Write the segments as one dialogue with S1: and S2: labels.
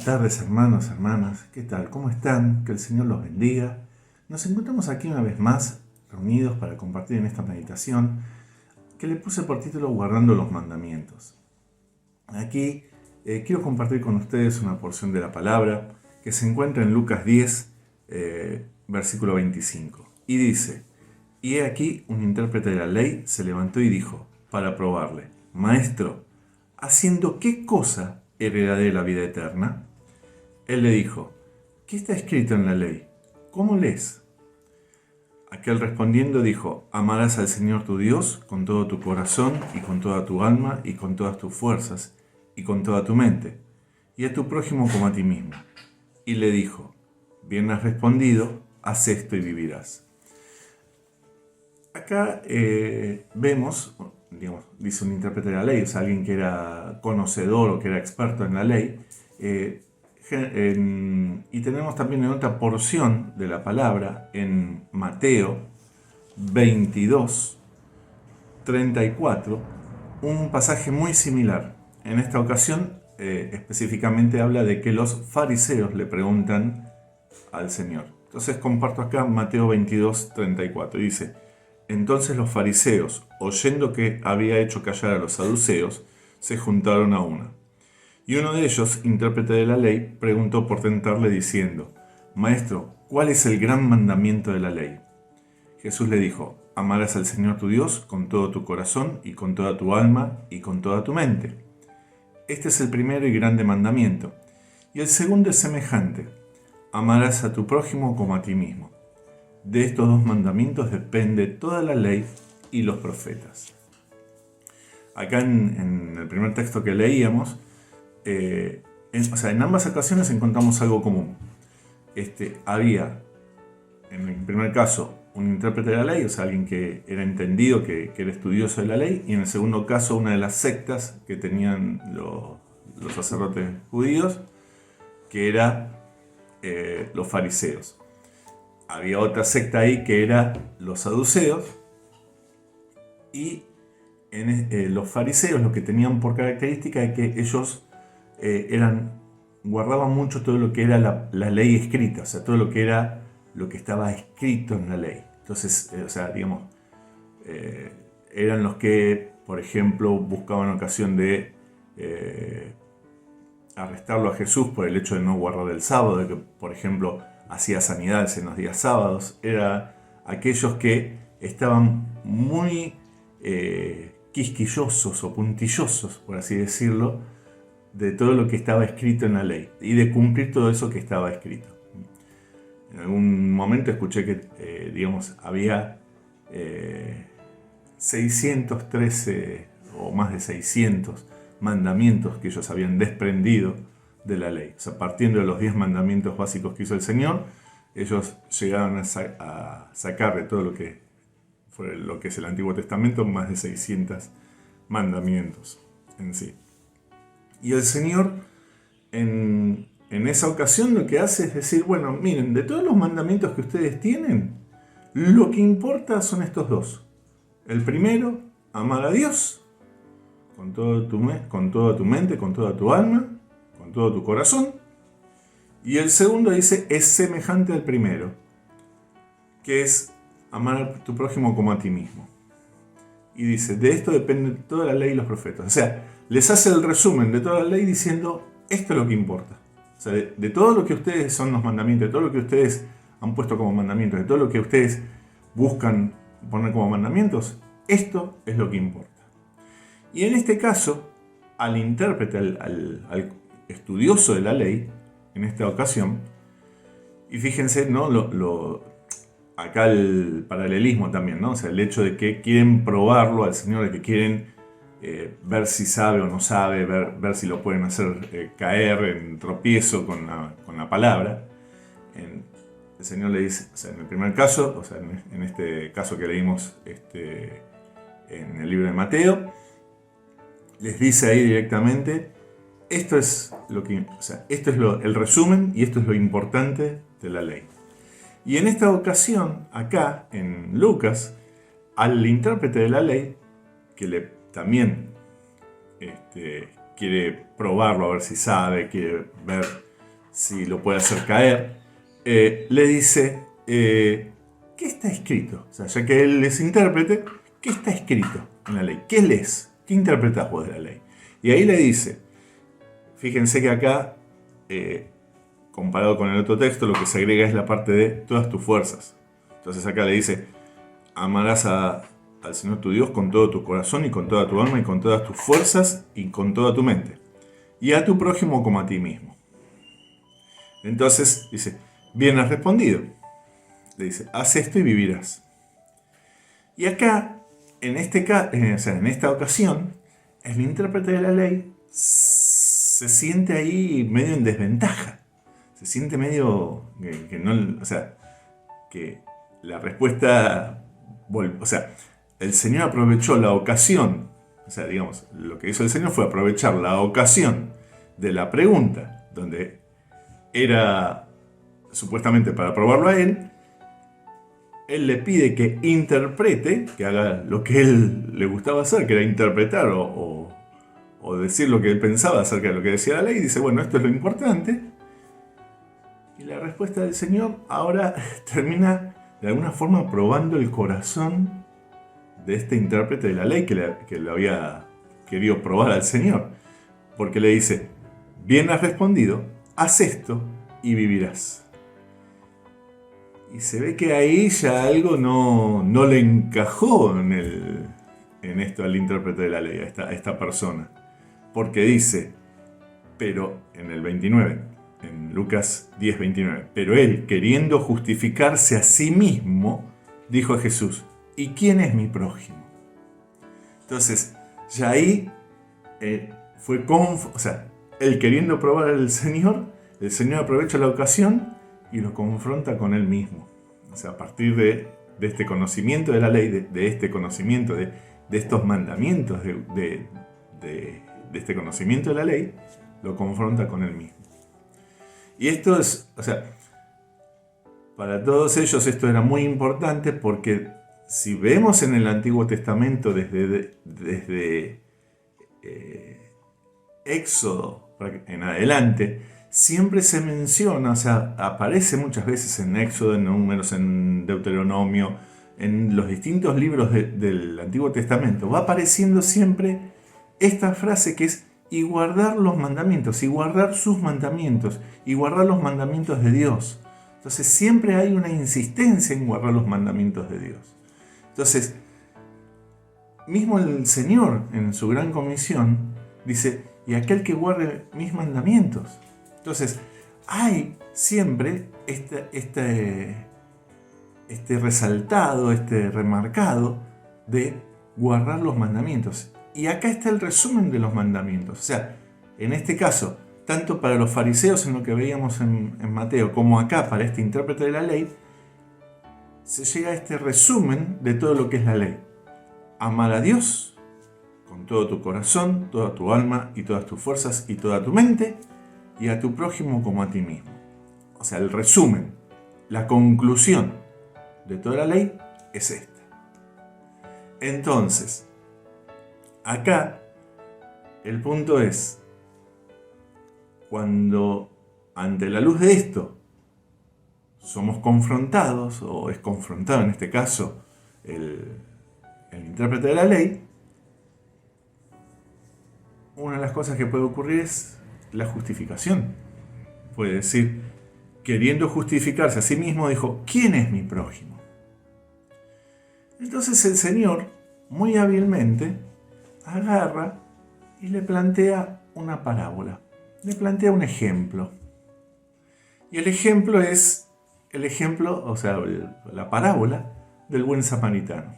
S1: tardes, hermanos, hermanas. ¿Qué tal? ¿Cómo están? Que el Señor los bendiga. Nos encontramos aquí una vez más, reunidos para compartir en esta meditación que le puse por título Guardando los Mandamientos. Aquí quiero compartir con ustedes una porción de la palabra que se encuentra en Lucas 10, versículo 25. Y dice: Y he aquí un intérprete de la ley se levantó y dijo, para probarle: Maestro, ¿haciendo qué cosa heredaré la vida eterna? Él le dijo: ¿Qué está escrito en la ley? ¿Cómo lees? Aquel respondiendo dijo: Amarás al Señor tu Dios con todo tu corazón y con toda tu alma y con todas tus fuerzas y con toda tu mente, y a tu prójimo como a ti mismo. Y le dijo: Bien has respondido, haz esto y vivirás. Acá vemos, dice un intérprete de la ley, o sea, alguien que era conocedor o que era experto en la ley, y tenemos también en otra porción de la palabra, en Mateo 22, 34, un pasaje muy similar. En esta ocasión, específicamente habla de que los fariseos le preguntan al Señor. Entonces comparto acá Mateo 22, 34. Dice: Entonces los fariseos, oyendo que había hecho callar a los saduceos, se juntaron a una. Y uno de ellos, intérprete de la ley, preguntó por tentarle diciendo: Maestro, ¿cuál es el gran mandamiento de la ley? Jesús le dijo: Amarás al Señor tu Dios con todo tu corazón y con toda tu alma y con toda tu mente. Este es el primero y grande mandamiento. Y el segundo es semejante: amarás a tu prójimo como a ti mismo. De estos dos mandamientos depende toda la ley y los profetas. Acá en el primer texto que leíamos, en ambas ocasiones encontramos algo común. Había, en el primer caso, un intérprete de la ley, o sea, alguien que era entendido, que era estudioso de la ley, y en el segundo caso, una de las sectas que tenían los sacerdotes judíos, que era los fariseos. Había otra secta ahí que era los saduceos, y los fariseos lo que tenían por característica es que ellos guardaban mucho todo lo que era la ley escrita, o sea, todo lo que era lo que estaba escrito en la ley. Entonces, eran los que, por ejemplo, buscaban ocasión de arrestarlo a Jesús por el hecho de no guardar el sábado, de que, por ejemplo, hacía sanidades en los días sábados. Eran aquellos que estaban muy quisquillosos o puntillosos, por así decirlo, de todo lo que estaba escrito en la ley y de cumplir todo eso que estaba escrito. En algún momento escuché que, había 613 o más de 600 mandamientos que ellos habían desprendido de la ley. O sea, partiendo de los 10 mandamientos básicos que hizo el Señor, ellos llegaron a sacar de todo lo que fue lo que es el Antiguo Testamento más de 600 mandamientos en sí. Y el Señor en esa ocasión lo que hace es decir: bueno, miren, de todos los mandamientos que ustedes tienen, lo que importa son estos dos. El primero, amar a Dios con toda tu mente, con toda tu alma, con todo tu corazón. Y el segundo dice, es semejante al primero, que es amar a tu prójimo como a ti mismo. Y dice, de esto depende toda la ley y los profetas. O sea, les hace el resumen de toda la ley diciendo, esto es lo que importa. O sea, de todo lo que ustedes son los mandamientos, de todo lo que ustedes han puesto como mandamientos, de todo lo que ustedes buscan poner como mandamientos, esto es lo que importa. Y en este caso, al intérprete, al estudioso de la ley, en esta ocasión, y fíjense, ¿no? Acá el paralelismo también, ¿no? O sea, el hecho de que quieren probarlo al Señor, de que quieren ver si sabe o no sabe, ver si lo pueden hacer caer en tropiezo con la palabra. El Señor le dice, o sea, en el primer caso, o sea, en este caso que leímos en el libro de Mateo, les dice ahí directamente, esto es el resumen y esto es lo importante de la ley. Y en esta ocasión, acá en Lucas, al intérprete de la ley, que también quiere probarlo a ver si sabe, quiere ver si lo puede hacer caer, le dice, ¿qué está escrito? O sea, ya que él es intérprete, ¿qué está escrito en la ley? ¿Qué lees? ¿Qué interpretás vos de la ley? Y ahí le dice, fíjense que acá, comparado con el otro texto, lo que se agrega es la parte de todas tus fuerzas. Entonces acá le dice, amarás al Señor tu Dios con todo tu corazón y con toda tu alma y con todas tus fuerzas y con toda tu mente. Y a tu prójimo como a ti mismo. Entonces dice, bien has respondido. Le dice, haz esto y vivirás. Y acá, en esta ocasión, el intérprete de la ley se siente ahí medio en desventaja. Se siente medio que no, o sea, que la respuesta, o sea, el Señor aprovechó la ocasión, o sea, digamos, lo que hizo el Señor fue aprovechar la ocasión de la pregunta, donde era supuestamente para probarlo a él le pide que interprete, que haga lo que él le gustaba hacer, que era interpretar o decir lo que él pensaba acerca de lo que decía la ley, y dice, bueno, esto es lo importante. Y la respuesta del Señor ahora termina de alguna forma probando el corazón de este intérprete de la ley que le había querido probar al Señor. Porque le dice, bien has respondido, haz esto y vivirás. Y se ve que ahí ya algo no le encajó en esto al intérprete de la ley, a esta persona. Porque dice, pero en el 29, en Lucas 10, 29, pero él, queriendo justificarse a sí mismo, dijo a Jesús, ¿y quién es mi prójimo? Entonces, ya ahí fue o sea, él queriendo probar al Señor, el Señor aprovecha la ocasión y lo confronta con él mismo. O sea, a partir de este conocimiento de la ley, de este conocimiento de estos mandamientos, de este conocimiento de la ley, lo confronta con él mismo. Y esto es, o sea, para todos ellos esto era muy importante porque si vemos en el Antiguo Testamento desde Éxodo en adelante, siempre se menciona, o sea, aparece muchas veces en Éxodo, en Números, en Deuteronomio, en los distintos libros del Antiguo Testamento, va apareciendo siempre esta frase que es y guardar los mandamientos, y guardar sus mandamientos, y guardar los mandamientos de Dios. Entonces siempre hay una insistencia en guardar los mandamientos de Dios. Entonces, mismo el Señor en su gran comisión dice, y aquel que guarde mis mandamientos. Entonces, hay siempre este resaltado, este remarcado de guardar los mandamientos. Y acá está el resumen de los mandamientos. O sea, en este caso, tanto para los fariseos en lo que veíamos en Mateo, como acá para este intérprete de la ley, se llega a este resumen de todo lo que es la ley. Amar a Dios con todo tu corazón, toda tu alma y todas tus fuerzas y toda tu mente, y a tu prójimo como a ti mismo. O sea, el resumen, la conclusión de toda la ley es esta. Entonces, acá el punto es, cuando ante la luz de esto somos confrontados, o es confrontado en este caso el intérprete de la ley, una de las cosas que puede ocurrir es la justificación. Puede decir, queriendo justificarse a sí mismo, dijo, ¿quién es mi prójimo? Entonces el Señor, muy hábilmente, agarra y le plantea una parábola, le plantea un ejemplo. Y el ejemplo es la parábola del buen samaritano.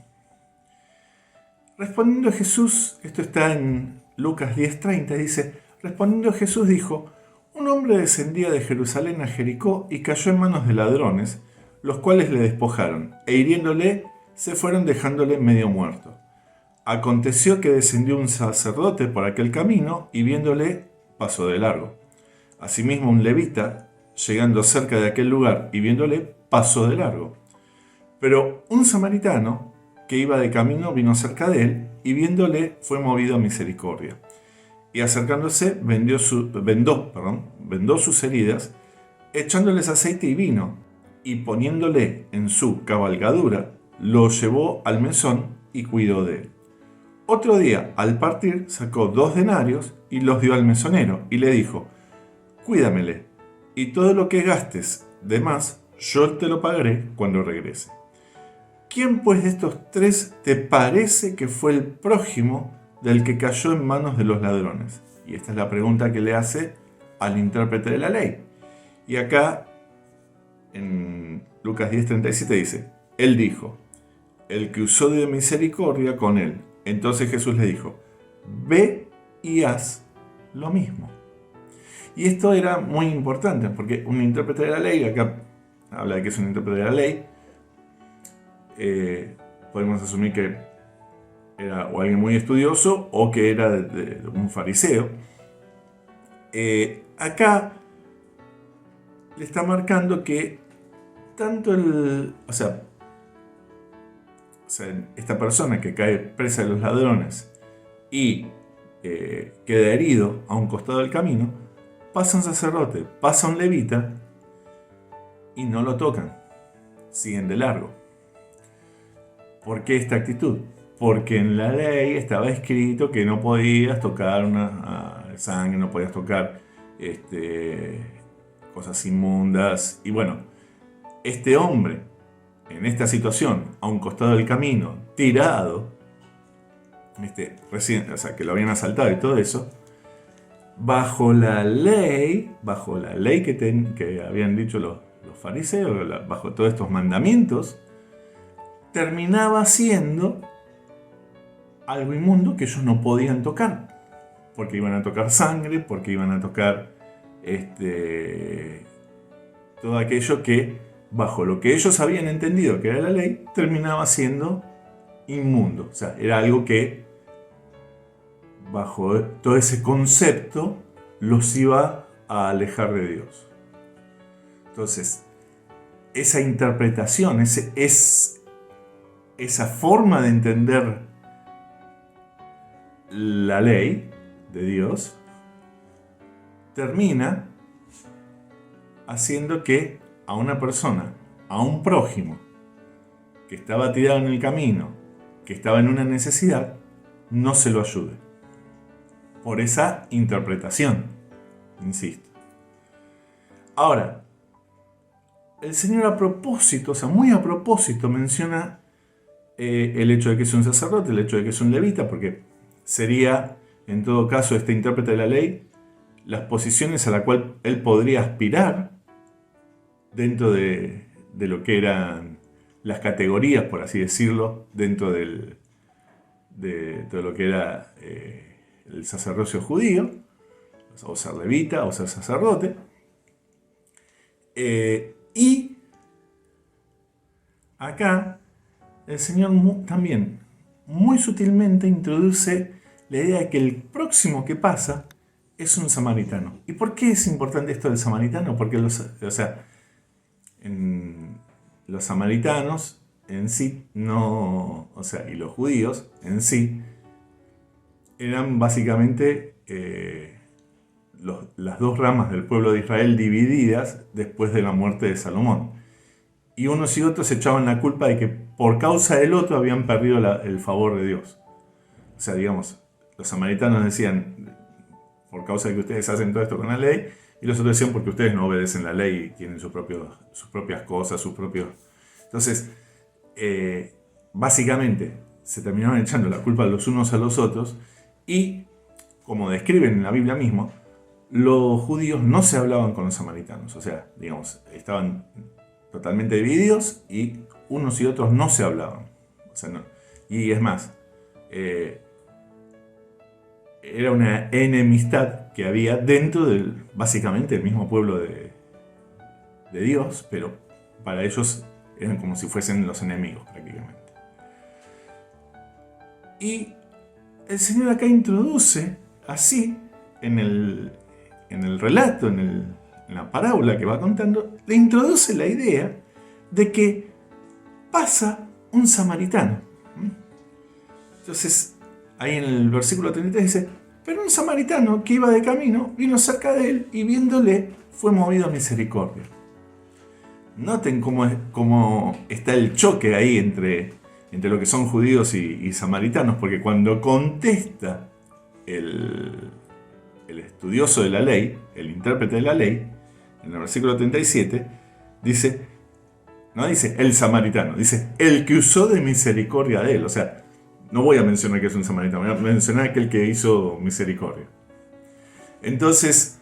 S1: Respondiendo Jesús, esto está en Lucas 10:30, dice, respondiendo Jesús dijo, un hombre descendía de Jerusalén a Jericó y cayó en manos de ladrones, los cuales le despojaron, e hiriéndole, se fueron dejándole medio muerto. Aconteció que descendió un sacerdote por aquel camino y viéndole, pasó de largo. Asimismo un levita, llegando cerca de aquel lugar y viéndole, pasó de largo. Pero un samaritano, que iba de camino, vino cerca de él y viéndole, fue movido a misericordia. Y acercándose, vendó sus heridas echándoles aceite y vino, y poniéndole en su cabalgadura, lo llevó al mesón y cuidó de él. Otro día, al partir, sacó 2 denarios y los dio al mesonero, y le dijo: cuídamele, y todo lo que gastes de más, yo te lo pagaré cuando regrese. ¿Quién pues de estos 3 te parece que fue el prójimo del que cayó en manos de los ladrones? Y esta es la pregunta que le hace al intérprete de la ley. Y acá, en Lucas 10:37 dice: él dijo: el que usó de misericordia con él. Entonces Jesús le dijo: ve y haz lo mismo. Y esto era muy importante, porque un intérprete de la ley, acá habla de que es un intérprete de la ley, podemos asumir que era o alguien muy estudioso o que era de un fariseo. Acá le está marcando que tanto esta persona que cae presa de los ladrones y queda herido a un costado del camino, pasa un sacerdote, pasa un levita y no lo tocan, siguen de largo. ¿Por qué esta actitud? Porque en la ley estaba escrito que no podías tocar sangre, no podías tocar cosas inmundas. Y bueno, este hombre, en esta situación, a un costado del camino, tirado, que lo habían asaltado y todo eso, bajo la ley que habían dicho los fariseos, bajo todos estos mandamientos, terminaba siendo algo inmundo que ellos no podían tocar, porque iban a tocar sangre, porque iban a tocar todo aquello que, bajo lo que ellos habían entendido que era la ley, terminaba siendo inmundo. O sea, era algo que, bajo todo ese concepto, los iba a alejar de Dios. Entonces, esa interpretación, esa forma de entender la ley de Dios termina haciendo que a una persona, a un prójimo que estaba tirado en el camino, que estaba en una necesidad, no se lo ayude. Por esa interpretación, insisto. Ahora, el Señor a propósito, muy a propósito, menciona el hecho de que es un sacerdote, el hecho de que es un levita, porque sería, en todo caso, este intérprete de la ley, las posiciones a las cuales él podría aspirar dentro de lo que eran las categorías, por así decirlo, dentro de todo lo que era el sacerdocio judío, o ser levita, o ser sacerdote. Y acá el Señor también muy sutilmente introduce la idea de que el próximo que pasa es un samaritano. ¿Y por qué es importante esto del samaritano? Porque los samaritanos en sí y los judíos en sí eran básicamente las 2 ramas del pueblo de Israel divididas después de la muerte de Salomón. Y unos y otros echaban la culpa de que por causa del otro habían perdido el favor de Dios. O sea, digamos, los samaritanos decían, por causa de que ustedes hacen todo esto con la ley, y los otros decían, porque ustedes no obedecen la ley y tienen sus propias cosas, sus propios... Entonces, básicamente, se terminaron echando la culpa los unos a los otros, y, como describen en la Biblia mismo, los judíos no se hablaban con los samaritanos. O sea, digamos, estaban totalmente divididos y unos y otros no se hablaban. O sea, no. Y es más, era una enemistad que había dentro del, básicamente, el mismo pueblo de Dios, pero para ellos eran como si fuesen los enemigos prácticamente. Y el Señor acá introduce así, en el relato, en la parábola que va contando, le introduce la idea de que pasa un samaritano. Entonces, ahí en el versículo 33 dice: Pero un samaritano que iba de camino vino cerca de él y viéndole fue movido a misericordia. Noten cómo está el choque ahí entre lo que son judíos y samaritanos, porque cuando contesta el estudioso de la ley, el intérprete de la ley, en el versículo 37, no dice el samaritano, dice el que usó de misericordia de él. O sea, no voy a mencionar que es un samaritano, voy a mencionar aquel que hizo misericordia. Entonces,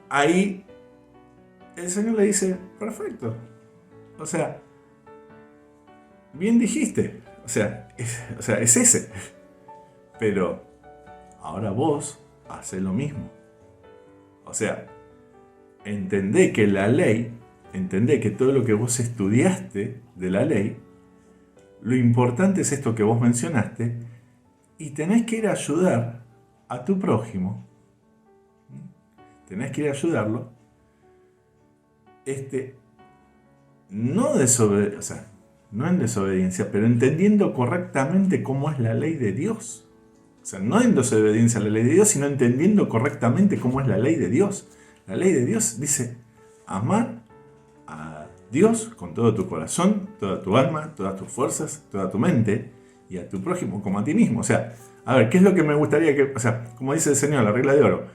S1: ahí el Señor le dice, perfecto. O sea, bien dijiste. O sea, es ese. Pero ahora vos hacés lo mismo. O sea, entendé que la ley, entendé que todo lo que vos estudiaste de la ley, lo importante es esto que vos mencionaste, y tenés que ir a ayudar a tu prójimo. Tenés que ir a ayudarlo. No en desobediencia, pero entendiendo correctamente cómo es la ley de Dios. O sea, no en desobediencia a la ley de Dios, sino entendiendo correctamente cómo es la ley de Dios. La ley de Dios dice, amar a Dios con todo tu corazón, toda tu alma, todas tus fuerzas, toda tu mente, y a tu prójimo como a ti mismo. O sea, a ver, ¿qué es lo que me gustaría que... O sea, como dice el Señor, la regla de oro,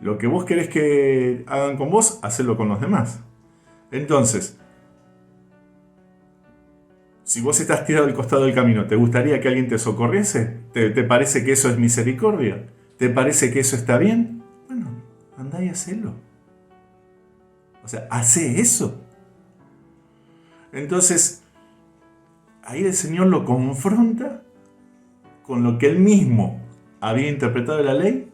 S1: lo que vos querés que hagan con vos, hacelo con los demás. Entonces, si vos estás tirado al costado del camino, ¿te gustaría que alguien te socorriese? ¿Te parece que eso es misericordia? ¿Te parece que eso está bien? Bueno, andá y hacelo. O sea, hace eso. Entonces, ahí el Señor lo confronta con lo que él mismo había interpretado de la ley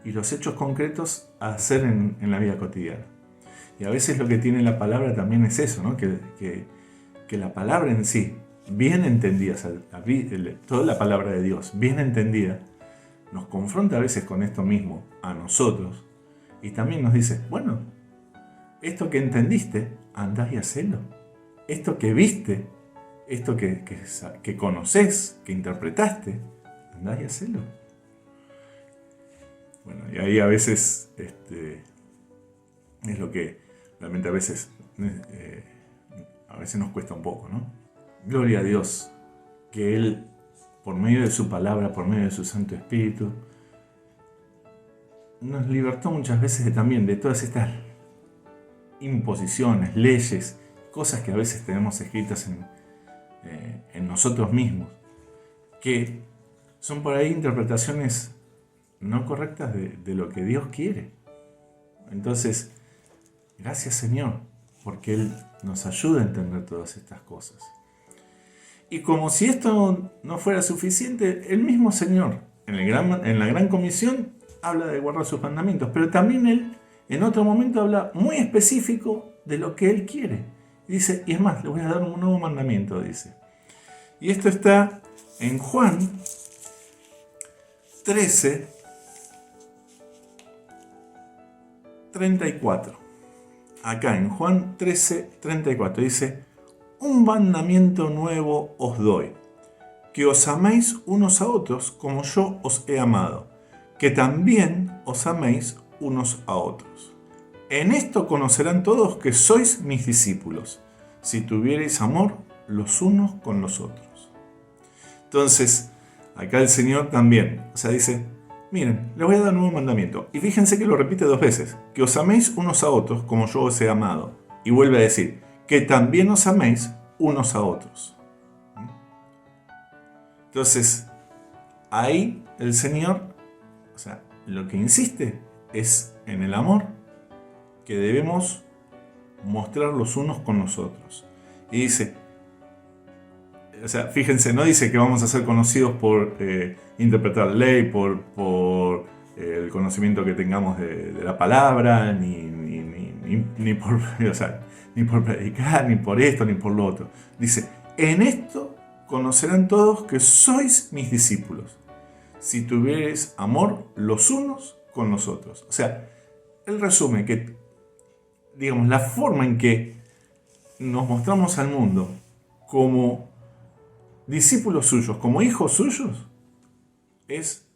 S1: y los hechos concretos a hacer en la vida cotidiana. Y a veces lo que tiene la palabra también es eso, ¿no? Que la palabra en sí, bien entendida, toda la palabra de Dios, bien entendida, nos confronta a veces con esto mismo, a nosotros, y también nos dice, bueno, esto que entendiste, andá y hacelo. Esto que viste, esto que conoces, que interpretaste, andá y hacelo. Bueno, y ahí a veces es lo que realmente a veces nos cuesta un poco, ¿no? Gloria a Dios, que Él, por medio de su palabra, por medio de su Santo Espíritu, nos libertó muchas veces también de todas estas imposiciones, leyes, cosas que a veces tenemos escritas en nosotros mismos, que son por ahí interpretaciones no correctas de lo que Dios quiere. Entonces, gracias Señor, porque Él nos ayuda a entender todas estas cosas. Y como si esto no fuera suficiente, el mismo Señor, en la Gran Comisión, habla de guardar sus mandamientos, pero también Él, en otro momento, habla muy específico de lo que Él quiere. Y dice, y es más, le voy a dar un nuevo mandamiento, dice. Y esto está en Juan 13, 34. Acá en Juan 13, 34 dice, un mandamiento nuevo os doy, que os améis unos a otros como yo os he amado, que también os améis unos a otros. En esto conocerán todos que sois mis discípulos, si tuviereis amor los unos con los otros. Entonces, acá el Señor también, dice, miren, les voy a dar un nuevo mandamiento. Y fíjense que lo repite 2 veces, que os améis unos a otros como yo os he amado. Y vuelve a decir, que también os améis unos a otros. Entonces, ahí el Señor, lo que insiste es en el amor que debemos mostrar los unos con los otros. Y dice, fíjense, no dice que vamos a ser conocidos por interpretar la ley, por el conocimiento que tengamos de la palabra, ni por predicar, ni por esto, ni por lo otro. Dice, en esto conocerán todos que sois mis discípulos, si tuviereis amor los unos con los otros. Él resume que, digamos, la forma en que nos mostramos al mundo como discípulos suyos, como hijos suyos, es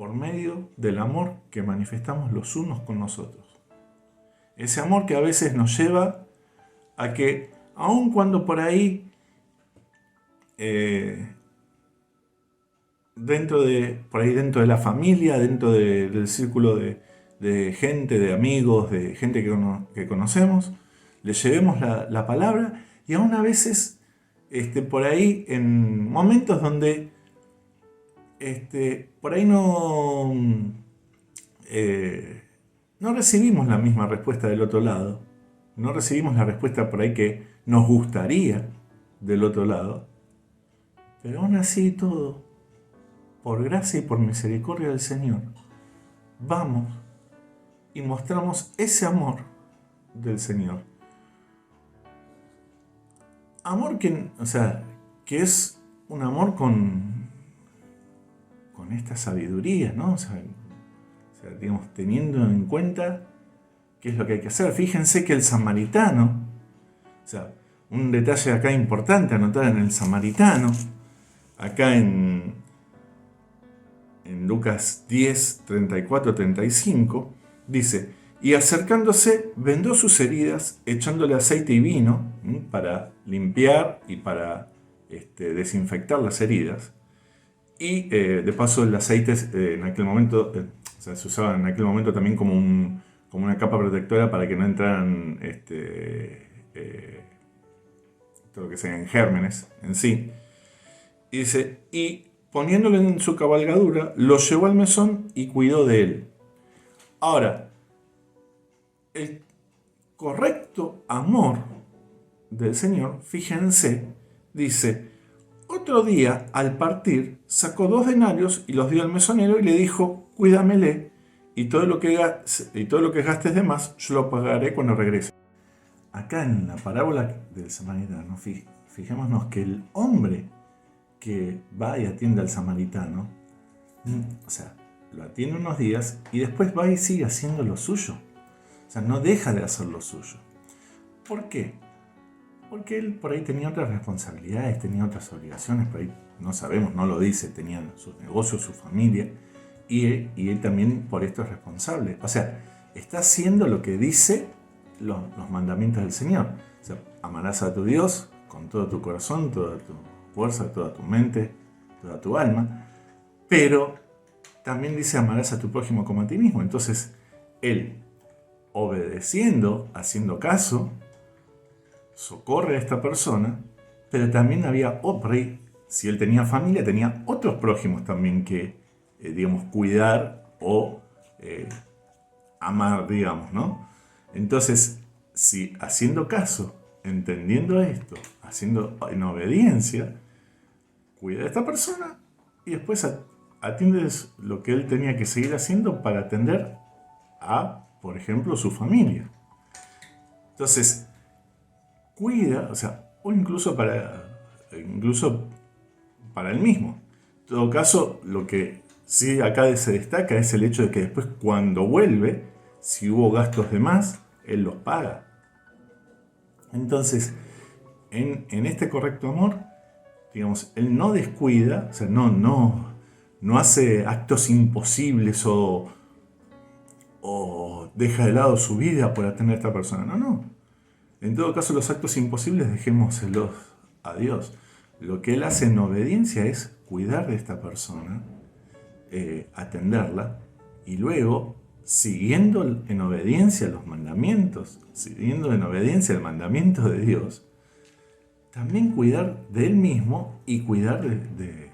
S1: por medio del amor que manifestamos los unos con nosotros. Ese amor que a veces nos lleva a que, aun cuando por ahí, dentro de la familia, dentro del círculo de gente, de amigos, de gente que conocemos, le llevemos la palabra, y aún a veces por ahí en momentos donde por ahí no recibimos la misma respuesta del otro lado, no recibimos la respuesta por ahí que nos gustaría del otro lado, pero aún así todo, por gracia y por misericordia del Señor, vamos y mostramos ese amor del Señor. Amor que es un amor con esta sabiduría, ¿no? Digamos, teniendo en cuenta qué es lo que hay que hacer. Fíjense que el samaritano, un detalle acá importante anotar en el samaritano, acá en Lucas 10, 34, 35, dice: y acercándose, vendó sus heridas, echándole aceite y vino para limpiar y para desinfectar las heridas. Y de paso el aceite en aquel momento, se usaba en aquel momento también como una capa protectora para que no entraran todo lo que sean gérmenes en sí. Y dice: y poniéndolo en su cabalgadura, lo llevó al mesón y cuidó de él. Ahora, el correcto amor del Señor, fíjense, dice: otro día, al partir, sacó 2 denarios y los dio al mesonero y le dijo: cuídamele, y todo lo que gastes de más, yo lo pagaré cuando regrese. Acá en la parábola del samaritano, fijémonos que el hombre que va y atiende al samaritano, lo atiende unos días y después va y sigue haciendo lo suyo. No deja de hacer lo suyo. ¿Por qué? Porque él por ahí tenía otras responsabilidades, tenía otras obligaciones, por ahí no sabemos, no lo dice, tenía sus negocios, su familia, y él también por esto es responsable. Está haciendo lo que dice los mandamientos del Señor. Amarás a tu Dios con todo tu corazón, toda tu fuerza, toda tu mente, toda tu alma, pero también dice: amarás a tu prójimo como a ti mismo. Entonces, él, obedeciendo, haciendo caso, socorre a esta persona, pero también había por ahí, si él tenía familia, tenía otros prójimos también que, cuidar o amar, ¿no? Entonces, si haciendo caso, entendiendo esto, haciendo en obediencia, cuida a esta persona y después atiendes lo que él tenía que seguir haciendo para atender a, por ejemplo, su familia. Entonces, cuida, o incluso para él mismo. En todo caso, lo que sí acá se destaca es el hecho de que después, cuando vuelve, si hubo gastos de más, él los paga. Entonces, en este correcto amor, él no descuida, no hace actos imposibles o deja de lado su vida por atender a esta persona. No. En todo caso, los actos imposibles dejémoselos a Dios. Lo que él hace en obediencia es cuidar de esta persona, atenderla, y luego, siguiendo en obediencia los mandamientos, siguiendo en obediencia el mandamiento de Dios, también cuidar de él mismo y cuidar de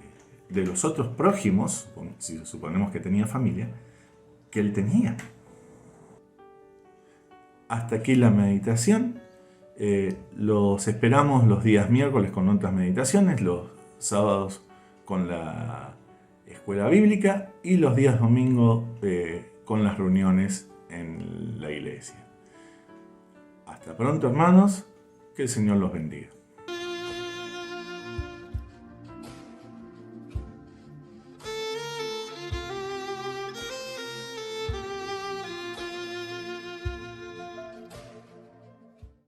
S1: los otros prójimos, si suponemos que tenía familia, que él tenía. Hasta aquí la meditación. Los esperamos los días miércoles con otras meditaciones, los sábados con la escuela bíblica y los días domingo con las reuniones en la iglesia. Hasta pronto, hermanos, que el Señor los bendiga.